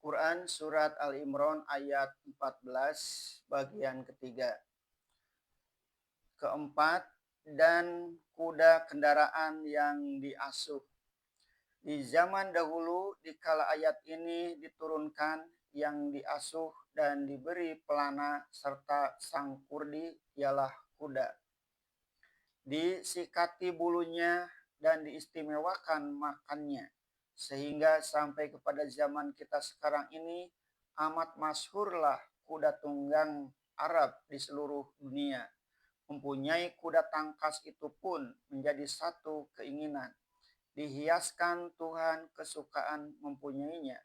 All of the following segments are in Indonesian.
Quran Surat Al-Imran ayat 14 bagian ketiga. Keempat, dan kuda kendaraan yang diasuh. Di zaman dahulu, dikala ayat ini diturunkan, yang diasuh dan diberi pelana serta sang kurdi ialah kuda. Disikati bulunya dan diistimewakan makannya. Sehingga sampai kepada zaman kita sekarang ini, amat masyhurlah kuda tunggang Arab di seluruh dunia. Mempunyai kuda tangkas itu pun menjadi satu keinginan. Dihiaskan Tuhan kesukaan mempunyainya.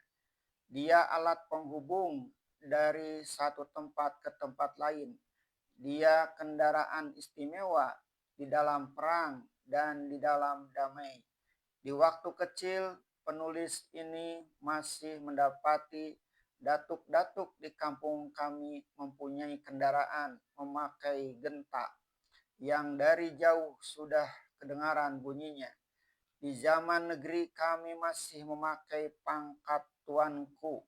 Dia alat penghubung dari satu tempat ke tempat lain. Dia kendaraan istimewa di dalam perang dan di dalam damai. Di waktu kecil, penulis ini masih mendapati datuk-datuk di kampung kami mempunyai kendaraan memakai genta yang dari jauh sudah kedengaran bunyinya. Di zaman negeri kami masih memakai pangkat tuanku.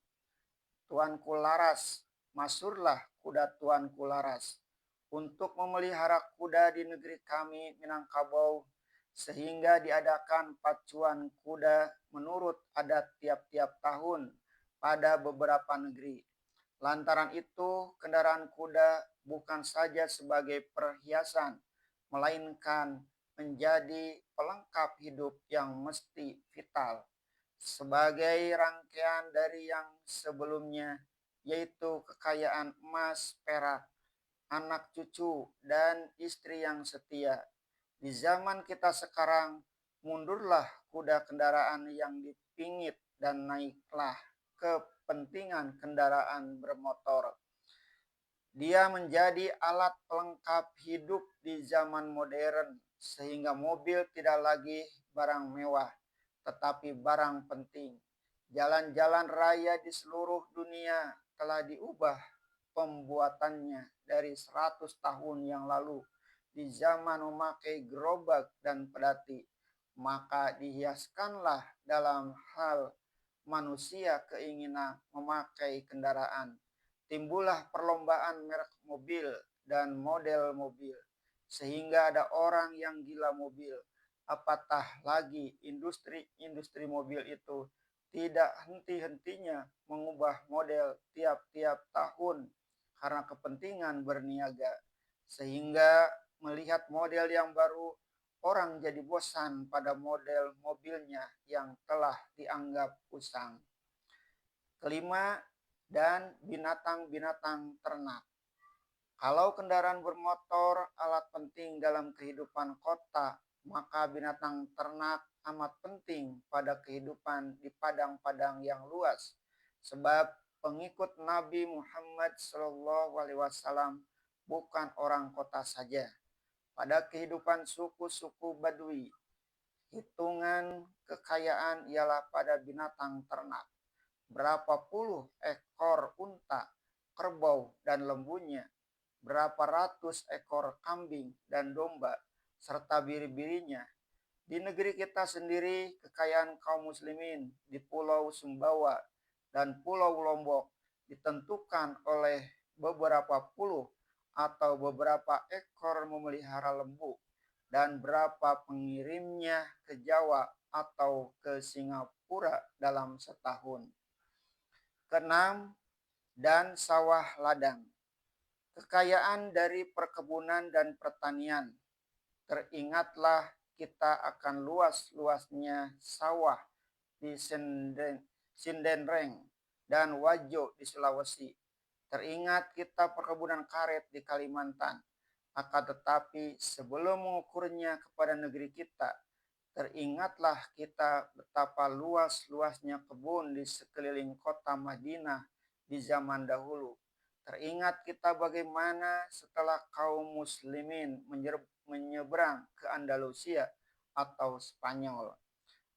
Tuanku Laras, masyhurlah kuda Tuanku Laras. Untuk memelihara kuda di negeri kami Minangkabau, sehingga diadakan pacuan kuda menurut adat tiap-tiap tahun pada beberapa negeri. Lantaran itu, kendaraan kuda bukan saja sebagai perhiasan, melainkan menjadi pelengkap hidup yang mesti vital sebagai rangkaian dari yang sebelumnya, yaitu kekayaan emas, perak, anak cucu, dan istri yang setia. Di zaman kita sekarang, mundurlah kuda kendaraan yang dipingit dan naiklah kepentingan kendaraan bermotor. Dia menjadi alat pelengkap hidup di zaman modern, sehingga mobil tidak lagi barang mewah, tetapi barang penting. Jalan-jalan raya di seluruh dunia telah diubah pembuatannya dari 100 tahun yang lalu di zaman memakai gerobak dan pedati. Maka dihiaskanlah dalam hal manusia keinginan memakai kendaraan. Timbullah perlombaan merek mobil dan model mobil, sehingga ada orang yang gila mobil. Apatah lagi industri mobil itu tidak henti-hentinya mengubah model tiap-tiap tahun karena kepentingan berniaga. Sehingga melihat model yang baru, orang jadi bosan pada model mobilnya yang telah dianggap usang. Kelima, dan binatang-binatang ternak. Kalau kendaraan bermotor alat penting dalam kehidupan kota, maka binatang ternak amat penting pada kehidupan di padang-padang yang luas. Sebab pengikut Nabi Muhammad SAW bukan orang kota saja. Pada kehidupan suku-suku Badui, hitungan kekayaan ialah pada binatang ternak. Berapa puluh ekor unta, kerbau, dan lembunya, berapa ratus ekor kambing dan domba, serta biri-birinya. Di negeri kita sendiri, kekayaan kaum muslimin di Pulau Sumbawa dan Pulau Lombok ditentukan oleh beberapa puluh atau beberapa ekor memelihara lembu dan berapa pengirimnya ke Jawa atau ke Singapura dalam setahun. Keenam, dan sawah ladang. Kekayaan dari perkebunan dan pertanian. Teringatlah kita akan luas-luasnya sawah di Sindenreng dan Wajo di Sulawesi. Teringat kita perkebunan karet di Kalimantan. Akan tetapi sebelum mengukurnya kepada negeri kita, teringatlah kita betapa luas-luasnya kebun di sekeliling kota Madinah di zaman dahulu. Teringat kita bagaimana setelah kaum muslimin menyeberang ke Andalusia atau Spanyol,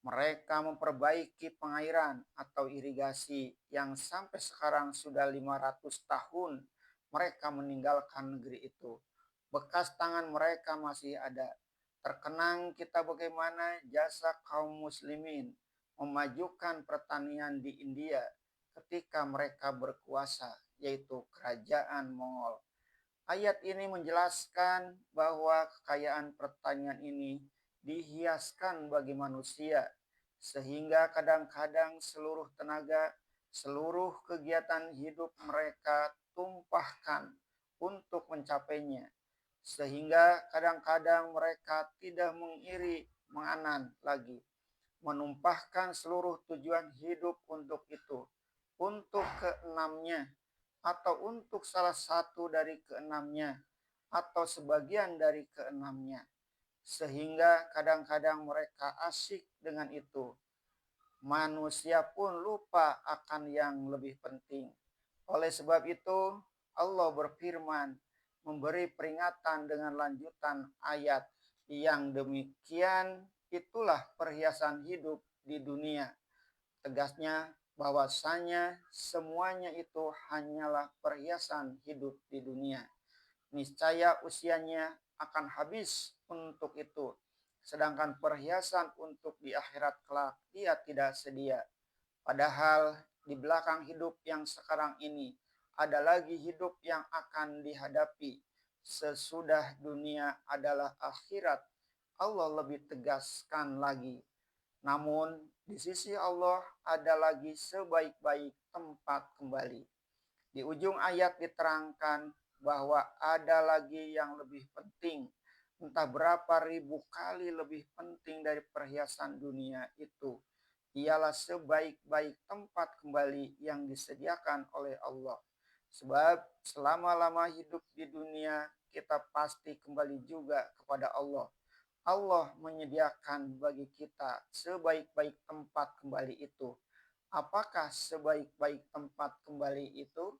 mereka memperbaiki pengairan atau irigasi yang sampai sekarang sudah 500 tahun mereka meninggalkan negeri itu. Bekas tangan mereka masih ada. Terkenang kita bagaimana jasa kaum muslimin memajukan pertanian di India ketika mereka berkuasa, yaitu kerajaan Mongol. Ayat ini menjelaskan bahwa kekayaan pertanian ini dihiaskan bagi manusia, sehingga kadang-kadang seluruh tenaga, seluruh kegiatan hidup mereka tumpahkan untuk mencapainya. Sehingga kadang-kadang mereka tidak mengiri menganan lagi, menumpahkan seluruh tujuan hidup untuk itu, untuk keenamnya, atau untuk salah satu dari keenamnya, atau sebagian dari keenamnya. Sehingga kadang-kadang mereka asyik dengan itu. Manusia pun lupa akan yang lebih penting. Oleh sebab itu, Allah berfirman, memberi peringatan dengan lanjutan ayat yang demikian itulah perhiasan hidup di dunia. Tegasnya bahwasanya semuanya itu hanyalah perhiasan hidup di dunia. Niscaya usianya akan habis untuk itu. Sedangkan perhiasan untuk di akhirat kelak dia tidak sedia. Padahal di belakang hidup yang sekarang ini ada lagi hidup yang akan dihadapi. Sesudah dunia adalah akhirat. Allah lebih tegaskan lagi. Namun di sisi Allah ada lagi sebaik-baik tempat kembali. Di ujung ayat diterangkan bahwa ada lagi yang lebih penting, entah berapa ribu kali lebih penting dari perhiasan dunia itu. Ialah sebaik-baik tempat kembali yang disediakan oleh Allah. Sebab selama-lama hidup di dunia kita pasti kembali juga kepada Allah. Allah menyediakan bagi kita sebaik-baik tempat kembali itu. Apakah sebaik-baik tempat kembali itu?